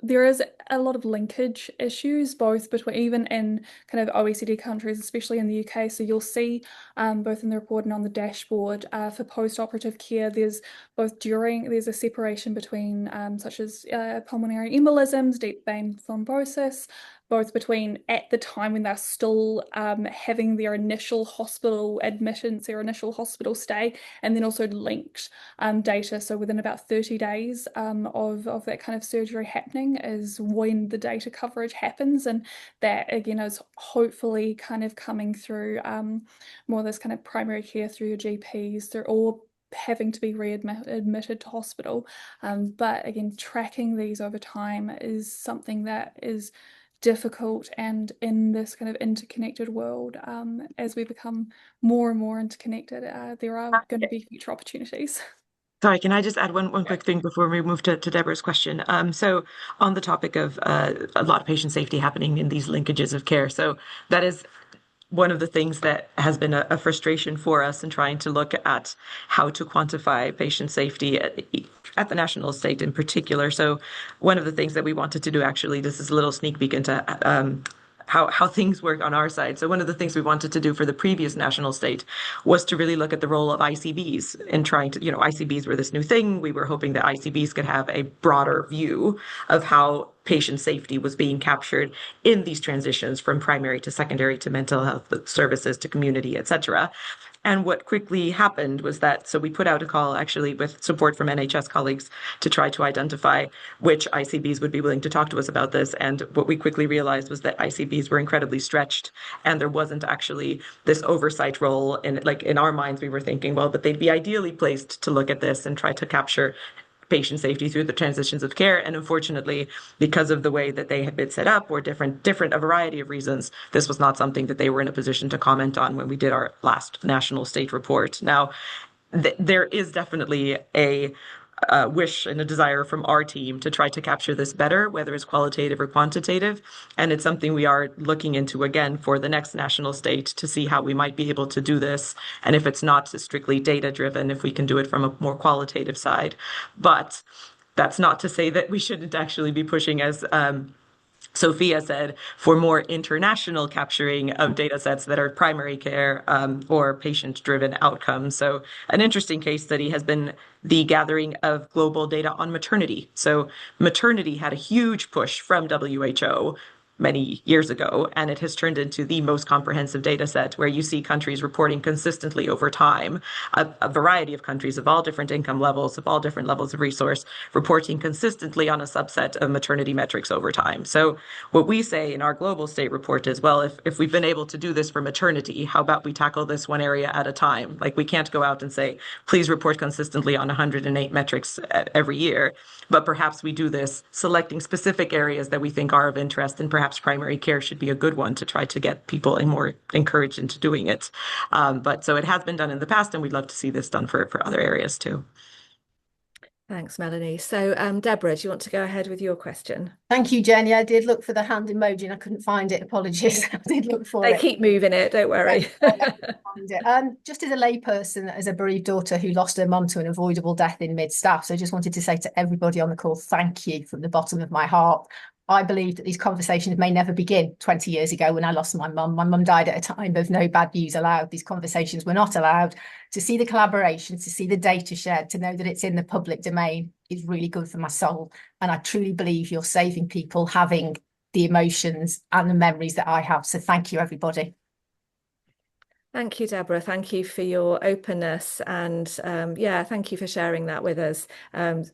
There is a lot of linkage issues, both between even in kind of OECD countries, especially in the UK. So you'll see both in the report and on the dashboard for post-operative care, there's a separation between such as pulmonary embolisms, deep vein thrombosis, both between at the time when they're still having their initial hospital admittance, their initial hospital stay, and then also linked data. So within about 30 days of that kind of surgery happening is when the data coverage happens. And that again is hopefully kind of coming through more of this kind of primary care through your GPs. They're all having to be readmitted to hospital. But again, tracking these over time is something that is difficult, and in this kind of interconnected world, as we become more and more interconnected, there are going to be future opportunities. Sorry, can I just add one quick thing before we move to Deborah's question? So on the topic of a lot of patient safety happening in these linkages of care, so that is one of the things that has been a frustration for us in trying to look at how to quantify patient safety at the national state in particular. So one of the things that we wanted to do, actually, this is a little sneak peek into how things work on our side. So one of the things we wanted to do for the previous national state was to really look at the role of ICBs in trying to, ICBs were this new thing. We were hoping that ICBs could have a broader view of how patient safety was being captured in these transitions from primary to secondary to mental health services to community, et cetera. And what quickly happened was that, so we put out a call actually with support from NHS colleagues to try to identify which ICBs would be willing to talk to us about this. And what we quickly realized was that ICBs were incredibly stretched, and there wasn't actually this oversight role. And like in our minds, we were thinking, well, but they'd be ideally placed to look at this and try to capture patient safety through the transitions of care. And unfortunately, because of the way that they had been set up or different, a variety of reasons, this was not something that they were in a position to comment on when we did our last national state report. Now, there is definitely a wish and a desire from our team to try to capture this better, whether it's qualitative or quantitative. And it's something we are looking into again for the next national state to see how we might be able to do this. And if it's not strictly data driven, if we can do it from a more qualitative side. But that's not to say that we shouldn't actually be pushing, as Sophia said, for more international capturing of data sets that are primary care or patient-driven outcomes. So an interesting case study has been the gathering of global data on maternity. So maternity had a huge push from WHO many years ago, and it has turned into the most comprehensive data set where you see countries reporting consistently over time, a variety of countries of all different income levels, of all different levels of resource, reporting consistently on a subset of maternity metrics over time. So what we say in our global state report is, well, if we've been able to do this for maternity, how about we tackle this one area at a time? Like, we can't go out and say, please report consistently on 108 metrics every year, but perhaps we do this selecting specific areas that we think are of interest, and perhaps primary care should be a good one to try to get people more encouraged into doing it. But so it has been done in the past, and we'd love to see this done for other areas too. Thanks, Melanie. So, Deborah, do you want to go ahead with your question? Thank you, Jenny. I did look for the hand emoji and I couldn't find it. Apologies. I did look for it. They keep moving it, don't worry. Just as a layperson, as a bereaved daughter who lost her mum to an avoidable death in mid-staff, so I just wanted to say to everybody on the call, thank you from the bottom of my heart. I believe that these conversations may never begin. 20 years ago, when I lost my mum died at a time of no bad news allowed. These conversations were not allowed. To see the collaboration, to see the data shared, to know that it's in the public domain is really good for my soul. And I truly believe you're saving people having the emotions and the memories that I have. So thank you, everybody. Thank you, Deborah. Thank you for your openness, and yeah, thank you for sharing that with us.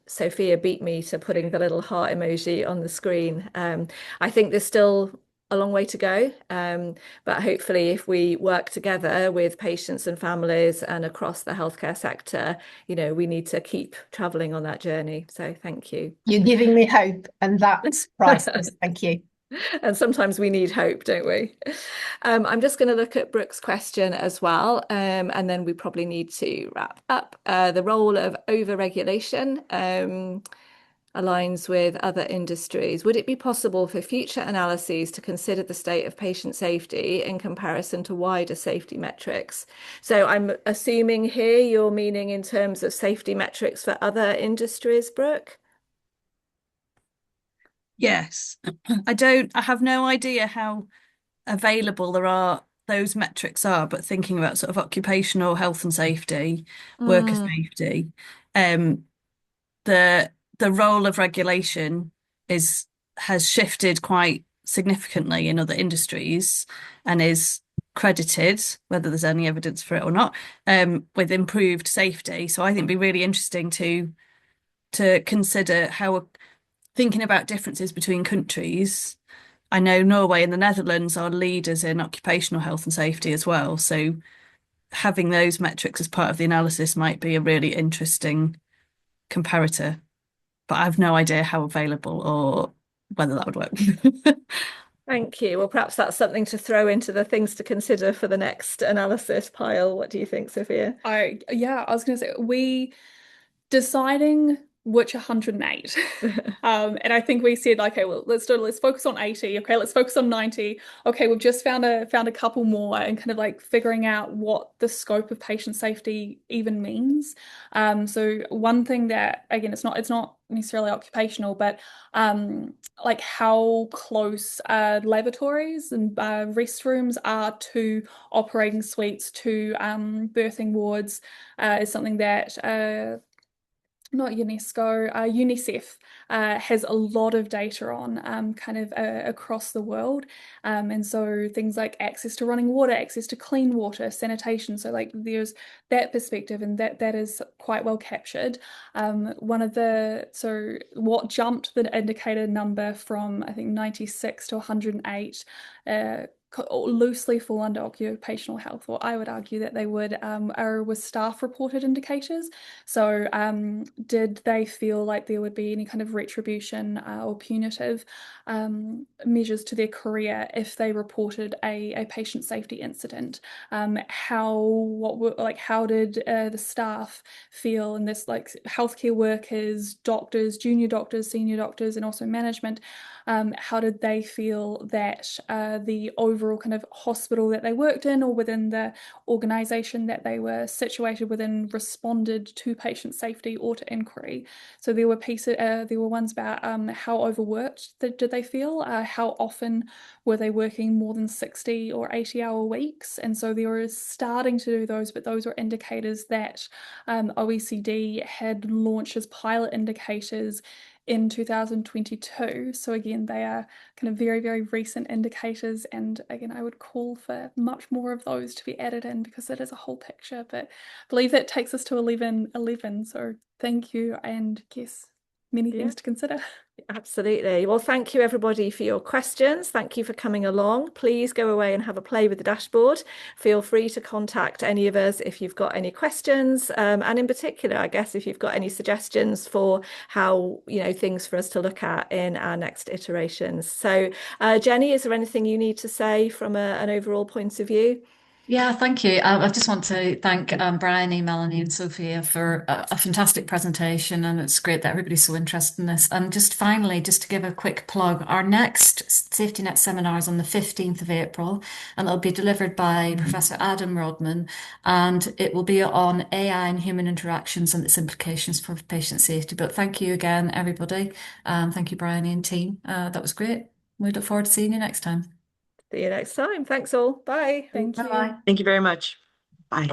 Sophia beat me to putting the little heart emoji on the screen. I think there's still a long way to go, but hopefully if we work together with patients and families and across the healthcare sector, we need to keep traveling on that journey. So thank you. You're giving me hope, and that's priceless. Thank you. And sometimes we need hope, don't we? I'm just going to look at Brooke's question as well, and then we probably need to wrap up. The role of overregulation aligns with other industries. Would it be possible for future analyses to consider the state of patient safety in comparison to wider safety metrics? So I'm assuming here you're meaning in terms of safety metrics for other industries, Brooke? Yes. I have no idea how available those metrics are, but thinking about sort of occupational health and safety, worker safety, um, the role of regulation has shifted quite significantly in other industries and is credited, whether there's any evidence for it or not, with improved safety. So I think it'd be really interesting to consider how thinking about differences between countries. I know Norway and the Netherlands are leaders in occupational health and safety as well. So having those metrics as part of the analysis might be a really interesting comparator. But I have no idea how available or whether that would work. Thank you. Well, perhaps that's something to throw into the things to consider for the next analysis pile. What do you think, Sophia? I was going to say we deciding which 108. And I think we said, okay, well, let's focus on 80. Okay, let's focus on 90. Okay, we've just found a couple more, and kind of like figuring out what the scope of patient safety even means. So one thing that, again, it's not necessarily occupational, but like how close lavatories and restrooms are to operating suites, to birthing wards, is something that not UNESCO, UNICEF has a lot of data on kind of across the world. And so things like access to running water, access to clean water, sanitation. So like there's that perspective, and that is quite well captured. So what jumped the indicator number from I think 96 to 108 loosely fall under occupational health, or I would argue that they would are with staff reported indicators. So did they feel like there would be any kind of retribution or punitive measures to their career if they reported a patient safety incident? How did the staff feel, and this like healthcare workers, doctors, junior doctors, senior doctors, and also management? How did they feel that the overall kind of hospital that they worked in, or within the organization that they were situated within, responded to patient safety or to inquiry? So there were ones about how overworked did they feel, how often were they working more than 60 or 80-hour weeks? And so they were starting to do those, but those were indicators that OECD had launched as pilot indicators in 2022. So again, they are kind of very, very recent indicators. And again, I would call for much more of those to be added in, because it is a whole picture. But I believe that takes us to 11. So thank you, and yes, many things to consider. Absolutely. Well, thank you everybody for your questions. Thank you for coming along. Please go away and have a play with the dashboard. Feel free to contact any of us if you've got any questions. And in particular, I guess, if you've got any suggestions for how, things for us to look at in our next iterations. So, Jenny, is there anything you need to say from an overall point of view? Yeah, thank you. I just want to thank Bryony, Melanie, and Sophia for a fantastic presentation, and it's great that everybody's so interested in this. And just finally, just to give a quick plug, our next SafetyNet seminar is on the 15th of April, and it'll be delivered by Professor Adam Rodman, and it will be on AI and human interactions and its implications for patient safety. But thank you again, everybody. Thank you, Bryony and team. That was great. We look forward to seeing you next time. See you next time. Thanks all. Bye. Thank you. Bye-bye. Thank you very much. Bye.